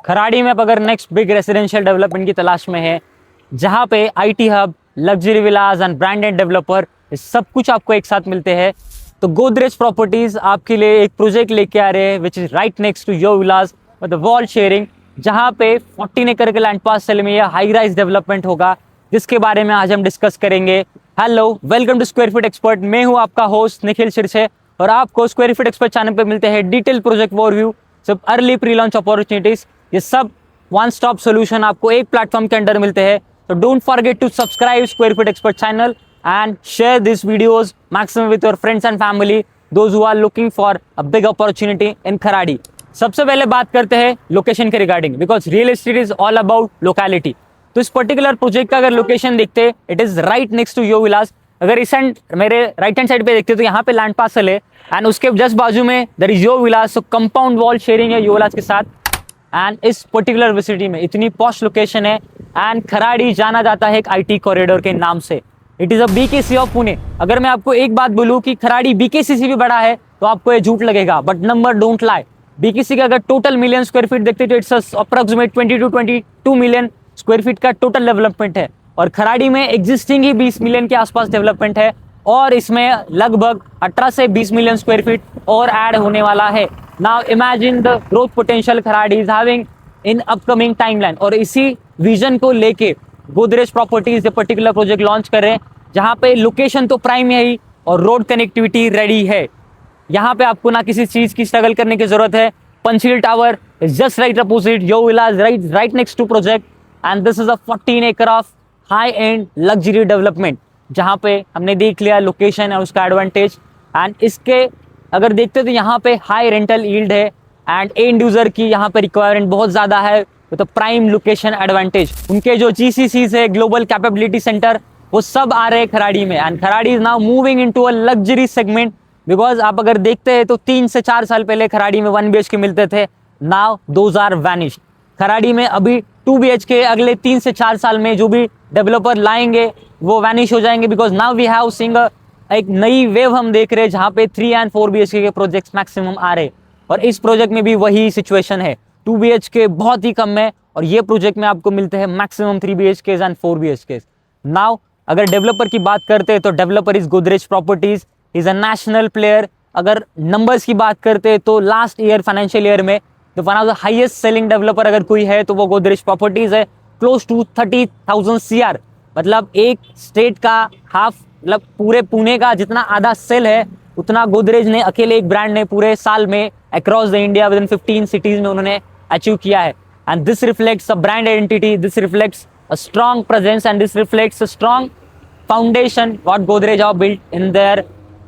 खराड़ी में आप अगर नेक्स्ट बिग रेसिडेंशियल डेवलपमेंट की तलाश में है, जहाँ पे IT hub, luxury Vilas and branded developer सब कुछ आपको एक साथ मिलते हैं, तो गोदरेज प्रॉपर्टीज आपके लिए एक प्रोजेक्ट लेके आ रहे हैं which is right next to your Villas with wall sharing, जहाँ पे 14 एकड़ के लैंड पार्सल में यह हाई राइज डेवलपमेंट होगा, जिसके बारे में आज हम डिस्कस करेंगे। Hello, welcome to square feet expert. मैं हूँ आपका होस्ट निखिल शिरसे और आपको स्क्वायर फीट एक्सपर्ट चैनल पे मिलते हैं डिटेल प्रोजेक्ट ओवरव्यू, सब अर्ली प्री लॉन्च अपॉर्चुनिटीज, ये सब वन स्टॉप सोल्यूशन आपको एक प्लेटफॉर्म के अंडर मिलते हैं। तो don't forget to subscribe square feet expert channel and share these videos maximum with your friends and family, those who are looking for a big opportunity in Kharadi। सबसे पहले बात करते हैं लोकेशन के regarding, because real estate is all about locality. तो इस particular project का अगर लोकेशन देखते हैं, it is right next to your villas. अगर इस एंड मेरे राइट हैंड साइड पे देखते हैं तो यहाँ पे लैंड पार्सल है एंड उसके जस्ट बाजू में there is Yoo Villas. So compound wall sharing है योर विलास के साथ एंड इस पर्टिकुलर विसिटी में इतनी पॉश लोकेशन है एंड खराड़ी जाना जाता है एक IT कॉरिडोर के नाम से। It is a BKC of Pune. अगर मैं आपको एक बात बोलूं कि खराड़ी BKC से भी बड़ा है तो आपको ये झूठ लगेगा, but number don't lie. BKC का अगर टोटल मिलियन स्क्वायर फीट देखते तो it's approximate 20 to 22 million square feet का टोटल डेवलपमेंट है और खराड़ी में एग्जिस्टिंग ही 20 मिलियन के आसपास डेवलपमेंट है और इसमें लगभग 18 से 20 मिलियन स्क्वायर फीट और ऐड होने वाला है। Now imagine the growth potential Kharadi is having in upcoming timeline, और इसी विजन को लेके गोदरेज प्रॉपर्टीज ये पर्टिकुलर प्रोजेक्ट लॉन्च कर रहे हैं, जहां पे लोकेशन तो प्राइम है ही और रोड कनेक्टिविटी रेडी है। यहाँ पे आपको ना किसी चीज की स्ट्रगल करने की जरूरत है। Panchshil tower is just right opposite Yoo Villas, right next to project and this is a 14 acre of high end luxury development, जहाँ पे हमने देख लिया लोकेशन और उसका एडवांटेज। एंड इसके अगर देखते तो यहाँ पे हाई रेंटल यील्ड है एंड एंड यूजर की यहाँ पे रिक्वायरमेंट बहुत ज्यादा है, तो प्राइम लोकेशन एडवांटेज। उनके जो GCCs है, ग्लोबल कैपेबिलिटी सेंटर, वो सब आ रहे हैं खराड़ी में and Kharadi is now moving into a luxury segment. Because आप अगर देखते हैं तो 3 से 4 साल पहले खराड़ी में 1 BHK मिलते थे, now those are vanished. Kharadi में अभी 2 BHK अगले 3 से 4 साल में जो भी डेवलपर लाएंगे वो वैनिश हो जाएंगे, because now we have seeing एक नई वेव हम देख रहे हैं जहाँ पे 3 and 4 BHK के प्रोजेक्ट्स मैक्सिमम आ रहे हैं और इस प्रोजेक्ट में भी वही सिचुएशन है। 2 BHK बहुत ही कम है और ये प्रोजेक्ट में आपको मिलते हैं maximum 3 BHK and 4 BHK। Now अगर डेवलपर की बात करते हैं तो developer is Godrej properties, is a national player. अगर नंबर्स की बात करते हैं तो लास्ट ईयर फाइनेंशियल ईयर में the one of the highest selling developer अगर कोई है तो वो गोदरेज प्रॉपर्टीज है, क्लोज टू 30,000 CR। मतलब एक स्टेट का हाफ, मतलब पूरे पुणे का जितना आधा सेल है उतना गोदरेज ने अकेले एक ब्रांड ने पूरे साल में across the India with in 15 cities में उन्होंने अचीव किया है। And this reflects a brand identity, this reflects a strong presence and this reflects a strong foundation what Godrej have built in their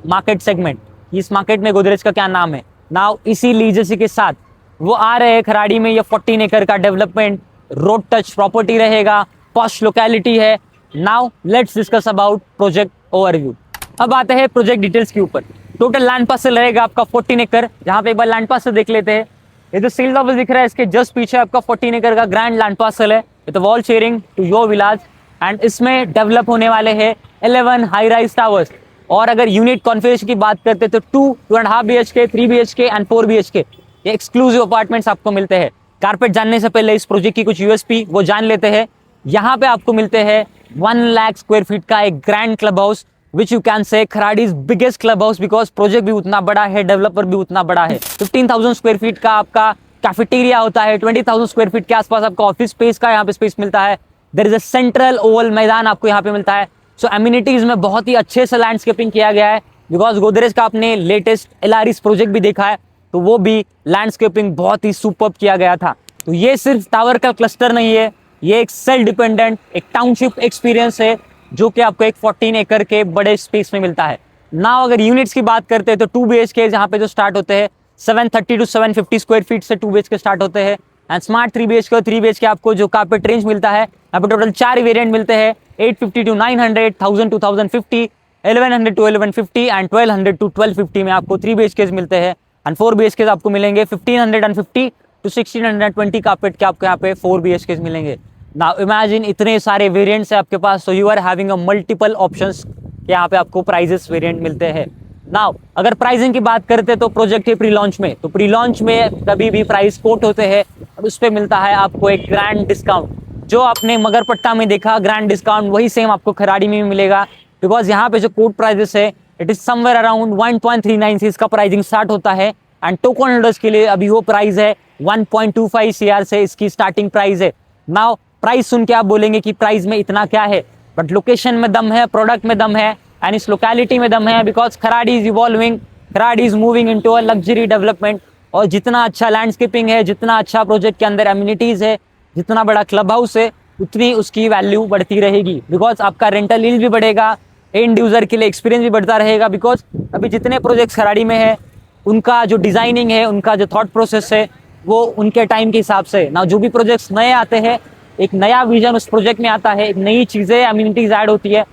market segment। इस market में गोदरेज का क्या नाम है। नाउ इसी लीजेसी के साथ वो आ रहे हैं खराड़ी में, ये 14 एकड़ का डेवलपमेंट रोड टच प्रॉपर्टी रहेगा, पॉश लोकेलिटी है। Now let's discuss about project overview. अब आते हैं प्रोजेक्ट डिटेल्स के ऊपर। टोटल लैंड पार्सल रहेगा आपका 14 एकड़, जहाँ पे एक बार लैंड पार्सल देख लेते हैं। ये जो सेल्स ऑफिस दिख रहा है इसके जस्ट पीछे आपका 14 एकड़ का ग्रैंड लैंड पार्सल है with wall sharing to your Villas and इसमें डेवलप होने वाले हैं 11 हाई राइज टावर्स। और अगर यूनिट कॉन्फ़िगरेशन की बात करते हैं तो 2.5 BHK, 3 BHK एंड 4 BHK ये एक्सक्लूसिव अपार्टमेंट्स आपको मिलते हैं। कारपेट जानने से पहले इस प्रोजेक्ट की कुछ USP वो जान लेते हैं। यहाँ पे आपको मिलते हैं 1 लाख स्क्वायर फीट का एक grand club house which you can say Kharadi's biggest club house, because project भी उतना बड़ा है, डेवलपर भी उतना बड़ा है। 15,000 स्क्वायर फीट का आपका कैफेटेरिया होता है, 20,000 स्क्वायर फीट के आसपास आपका ऑफिस स्पेस का यहाँ पे स्पेस मिलता है। There is a central oval मैदान आपको यहाँ पे मिलता है। सो एमिनिटीज में बहुत ही अच्छे से लैंडस्केपिंग किया गया है, बिकॉज गोदरेज का आपने लेटेस्ट LRS प्रोजेक्ट भी देखा है तो वो भी लैंडस्केपिंग बहुत ही सुपर्ब किया गया था। तो ये सिर्फ टावर का क्लस्टर नहीं है, ये एक सेल्फ डिपेंडेंट एक टाउनशिप एक्सपीरियंस है जो कि आपको एक 14 एकड़ के बड़े स्पेस में मिलता है। नाउ अगर यूनिट्स की बात करते हैं तो 2 BHK यहाँ पे जो स्टार्ट होते हैं 730 to 750 स्क्वायर फीट से 2 BHK स्टार्ट होते हैं एंड स्मार्ट 3 BHK और 3 BHK आपको जो कारपेट रेंज मिलता है यहाँ पे टोटल 4 वेरिएंट मिलते हैं, 850 to 900, 1000 to 1050, 1100 to 1150 and 1200 to 1250 में आपको 3 BHK मिलते हैं एंड 4 BHK आपको मिलेंगे 1550 to 1620 कारपेट के आपको यहाँ पे 4 BHK मिलेंगे। नाउ इमेजिन इतने सारे वेरिएंट्स है आपके पास, so you are having a multiple options, यहाँ पे आपको प्राइजेस वेरिएंट मिलते हैं। नाउ अगर प्राइसिंग की बात करते तो प्रोजेक्ट है प्री लॉन्च में, तो प्री लॉन्च में कभी भी प्राइस कोट होते हैं और उस पर मिलता है आपको एक ग्रैंड डिस्काउंट। जो आपने मगरपट्टा में देखा ग्रैंड डिस्काउंट, वही सेम आपको खराड़ी में भी मिलेगा। बिकॉज यहाँ पे जो कोट प्राइजेस है इट इज समवेयर अराउंड 1.39 से इसका प्राइसिंग स्टार्ट होता है। एंड टोकन होल्डर्स के लिए अभी वो प्राइस है 1.25 CR से इसकी स्टार्टिंग प्राइस है। नाउ प्राइस सुन के आप बोलेंगे कि प्राइस में इतना क्या है, बट लोकेशन में दम है, प्रोडक्ट में दम है एंड इस लोकेलिटी में दम है। Because Kharadi is evolving, Kharadi is moving into a luxury development. और जितना अच्छा लैंडस्केपिंग है, जितना अच्छा प्रोजेक्ट के अंदर एम्यूनिटीज है, जितना बड़ा क्लब हाउस है, उतनी उसकी वैल्यू बढ़ती रहेगी। बिकॉज आपका रेंटल यील्ड भी बढ़ेगा, एंड यूजर के लिए एक्सपीरियंस भी बढ़ता रहेगा। बिकॉज अभी जितने प्रोजेक्ट्स खराड़ी में है उनका जो डिजाइनिंग है, उनका जो थॉट प्रोसेस है, वो उनके टाइम के हिसाब से ना, जो भी प्रोजेक्ट्स नए आते हैं एक नया विजन उस प्रोजेक्ट में आता है, एक नई चीजें एम्यूनिटीज ऐड होती है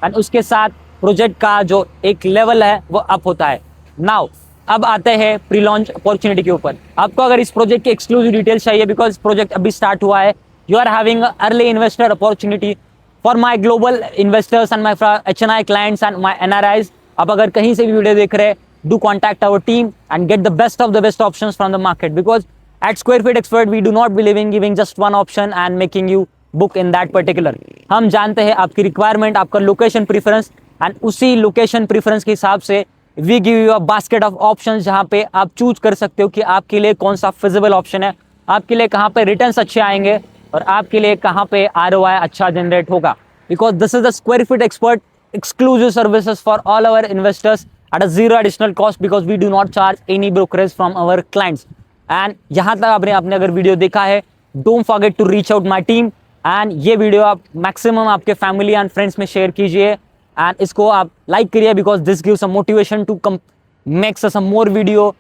एंड उसके साथ प्रोजेक्ट का जो एक लेवल है वो अप होता है। नाउ अब आते हैं प्री लॉन्च अपॉर्चुनिटी के ऊपर। आपको अगर इस प्रोजेक्ट की एक्सक्लूसिव डिटेल्स चाहिए, बिकॉज प्रोजेक्ट अभी स्टार्ट हुआ है, you are having early investor opportunity for my global investors and my HNI clients and my NRIs। आप अगर कहीं से भी वीडियो देख रहे हैं, do contact our team and get the best of the best options from the market, because at Square Feet Expert we do not believe in giving just one option and making you book in that particular। हम जानते हैं आपकी requirement, आपका location preference and उसी location preference के हिसाब से we give you a basket of options, जहाँ पे आप चूज कर सकते हो कि आपके लिए कौन सा फिजिबल ऑप्शन है, आपके लिए कहाँ पे रिटर्न्स अच्छे आएंगे और आपके लिए कहाँ पे ROI अच्छा जनरेट होगा। Because this is the Square Feet Expert exclusive services for all our investors at a zero additional cost, because we do not charge any brokerage from our clients। and यहाँ तक आपने अगर video देखा है, don't forget to reach out my team and ये video आप maximum आपके family and friends में शेयर कीजिए एंड इसको आप लाइक करिए, because this gives a motivation to makes some more video.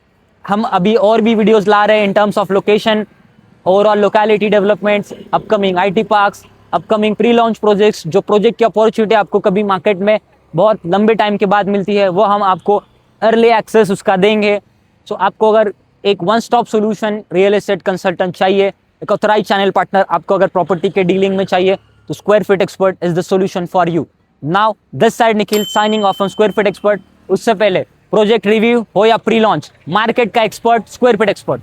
हम अभी और भी वीडियोस ला रहे हैं in terms of location, overall locality developments, upcoming IT parks, upcoming pre launch projects. जो प्रोजेक्ट की अपॉर्चुनिटी आपको कभी मार्केट में बहुत लंबे टाइम के बाद मिलती है, वो हम आपको अर्ली एक्सेस उसका देंगे। सो आपको अगर एक one stop solution real estate consultant चाहिए, एक ऑथराइज चैनल पार्टनर आपको अगर प्रॉपर्टी के डीलिंग में चाहिए, तो Square Feet Expert is the solution for you. Now this side Nikhil signing off on Square Feet Expert। उससे पहले प्रोजेक्ट रिव्यू हो या प्री लॉन्च, मार्केट का एक्सपर्ट Square Feet Expert।